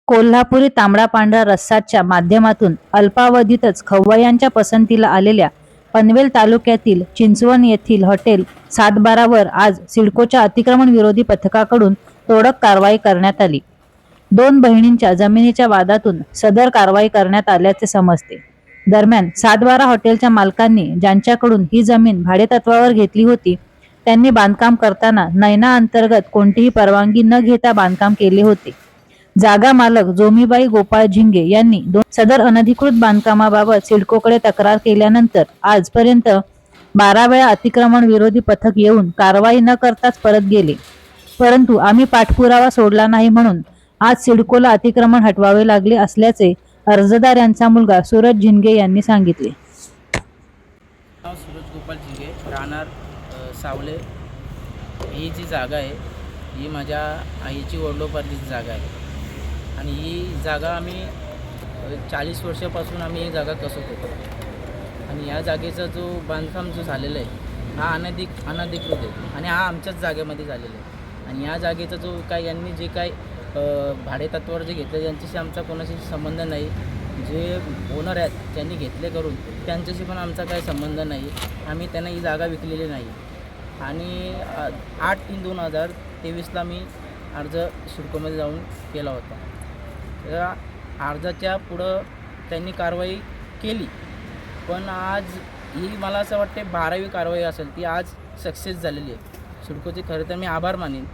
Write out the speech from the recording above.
कोल्हापुरी तांबडा पांढरा रस्साच्या माध्यमातून अल्पावधीतच खवय्यांच्या पसंतीला आलेल्या पनवेल तालुक्यातील चिंचवण येथील हॉटेल 712 वर आज सिडकोच्या अतिक्रमण विरोधी पथकाकडून तोडक कारवाई करण्यात आली। दोन बहिणींच्या जमिनीच्या वादातून सदर कारवाई करण्यात आल्याचे समजते। दरम्यान 712 हॉटेलच्या मालकांनी ज्यांच्याकडून ही जमीन भाडेतत्वावर घेतली होती त्यांनी बांधकाम करताना नैना अंतर्गत कोणतीही परवानगी न घेता बांधकाम केले होते। जागा मालक जोमीबाई गोपाळ झिंगे यांनी सदर अनधिकृत बांधकामाबाबत सिडकोकडे तक्रार केल्यानंतर आजपर्यंत 12 वेळा अतिक्रमण विरोधी पथक येऊन कारवाई न करताच परत गेले, परंतु आम्ही पाठपुरावा सोडला नाही म्हणून आज सिडकोला अतिक्रमण हटवावे लागले असल्याचे अर्जदार यांचा मुलगा सूरज झिंगे यांनी सांगितले। सूरज गोपाळ झिंगे राहणार सावले। ही जी जागा आहे ही माझ्या आईची वडिलोपार्जित जागा आहे आणि ही जागा आम्ही 40 वर्षापासून आम्ही ही जागा कसत होतो आणि या जागेचा जो बांधकाम जो झालेला आहे हा अनधिकृत आहे आणि हा आमच्याच जागेमध्ये झालेला आहे आणि या जागेचा जो काय यांनी जे काय भाडेतत्वावर जे घेतलं त्यांच्याशी आमचा कोणाशी संबंध नाही। जे ओनर आहेत त्यांनी घेतले करून त्यांच्याशी पण आमचा काही संबंध नाही। आम्ही त्यांना ही जागा विकलेली नाही आणि 8/3/2023ला मी अर्ज सिडकोमध्ये जाऊन केला होता। त्या अर्जाच्या पुढं त्यांनी कारवाई केली, पण आज ही मला असं वाटते 12वी कारवाई असेल ती आज सक्सेस झालेली आहे। सिडकोचे खरं तर मी आभार मानेन